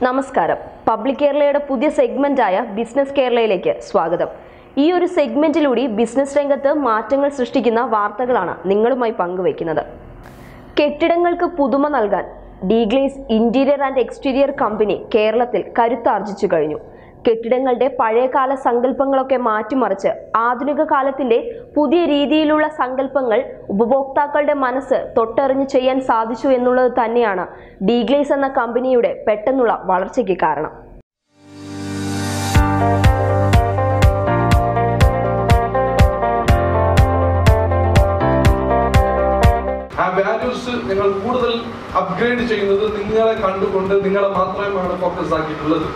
നമസ്കാരം. പബ്ലിക് കേരളയുടെ പുതിയ സെഗ്മെന്റായ ബിസിനസ് കേരളയിലേക്ക് സ്വാഗതം. ഈ ഒരു സെഗ്മെന്റിലൂടെ ബിസിനസ് രംഗത്ത് മാറ്റങ്ങൾ സൃഷ്ടിക്കുന്ന വാർത്തകളാണ് നിങ്ങളുമായി പങ്കുവയ്ക്കുന്നത്. കെട്ടിടങ്ങൾക്ക് പുതുമ നൽകാൻ deglaze interior and exterior company കേരളത്തിൽ കരുത്താർജിച്ചു കഴിഞ്ഞു. കെട്ടിടങ്ങളുടെ പഴയകാല സങ്കല്പങ്ങളൊക്കെ മാറ്റിമറിച്ച് ആധുനിക കാലത്തിന്റെ പുതിയ രീതിയിലുള്ള സങ്കല്പങ്ങൾ ഉപഭോക്താക്കളുടെ മനസ്സ് തൊട്ടറിഞ്ഞ് ചെയ്യാൻ സാധിച്ചു എന്നുള്ളത് തന്നെയാണ് ഡീഗ്ലേസ് എന്ന കമ്പനിയുടെ പെട്ടെന്നുള്ള വളർച്ചയ്ക്ക് കാരണം. വാല്യൂസ് നിങ്ങൾ കൂടുതൽ അപ്ഗ്രേഡ് ചെയ്യുന്നത് നിങ്ങളെ കണ്ടുകൊണ്ട് നിങ്ങളെ മാത്രമാണ് ഫോക്കസ് ആക്കിയിട്ടുള്ളത്.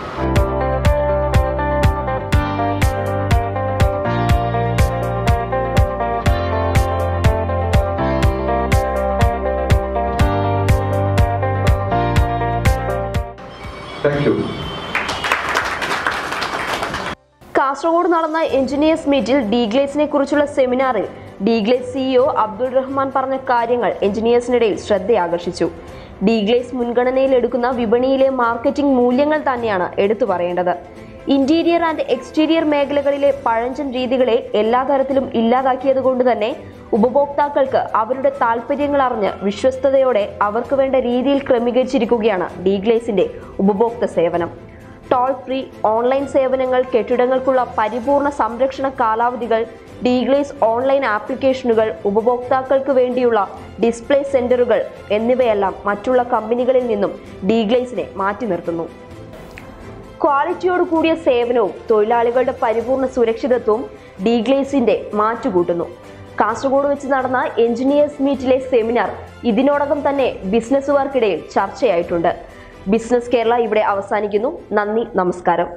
കാസർഗോഡ് നടന്ന എഞ്ചിനീയേഴ്സ് മീറ്റിൽ ഡീഗ്ലേസിനെ കുറിച്ചുള്ള സെമിനാറിൽ ഡീഗ്ലേസ് സിഇഒ അബ്ദുൾ റഹ്മാൻ പറഞ്ഞ കാര്യങ്ങൾ എഞ്ചിനീയേഴ്സിനിടയിൽ ശ്രദ്ധയാകർഷിച്ചു. ഡീഗ്ലേസ് മുൻഗണനയിൽ എടുക്കുന്ന വിപണിയിലെ മാർക്കറ്റിംഗ് മൂല്യങ്ങൾ തന്നെയാണ് എടുത്തു പറയേണ്ടത്. ഇന്റീരിയർ ആൻഡ് എക്സ്റ്റീരിയർ മേഖലകളിലെ പഴഞ്ചൻ രീതികളെ എല്ലാ തരത്തിലും ഇല്ലാതാക്കിയതുകൊണ്ട് തന്നെ ഉപഭോക്താക്കൾക്ക് അവരുടെ താല്പര്യങ്ങൾ അറിഞ്ഞ് വിശ്വസ്തയോടെ അവർക്ക് വേണ്ട രീതിയിൽ ക്രമീകരിച്ചിരിക്കുകയാണ് ഡീഗ്ലേസിന്റെ ഉപഭോക്തൃ സേവനം. ടോൾ ഫ്രീ ഓൺലൈൻ സേവനങ്ങൾ, കെട്ടിടങ്ങൾക്കുള്ള പരിപൂർണ സംരക്ഷണ കാലാവധികൾ, ഡീഗ്ലേസ് ഓൺലൈൻ ആപ്ലിക്കേഷനുകൾ, ഉപഭോക്താക്കൾക്ക് വേണ്ടിയുള്ള ഡിസ്പ്ലേ സെന്ററുകൾ എന്നിവയെല്ലാം മറ്റുള്ള കമ്പനികളിൽ നിന്നും ഡീഗ്ലേസിനെ മാറ്റി നിർത്തുന്നു. ക്വാളിറ്റിയോട് കൂടിയ സേവനവും തൊഴിലാളികളുടെ പരിപൂർണ സുരക്ഷിതത്വവും ഡീഗ്ലേസിന്റെ മാറ്റുകൂട്ടുന്നു. കാസർഗോഡ് വെച്ച് നടന്ന എഞ്ചിനീയേഴ്സ് മീറ്റിലെ സെമിനാർ ഇതിനോടകം തന്നെ ബിസിനസ്സുകാർക്കിടയിൽ ചർച്ചയായിട്ടുണ്ട്. ബിസിനസ് കേരള ഇവിടെ അവസാനിക്കുന്നു. നന്ദി, നമസ്കാരം.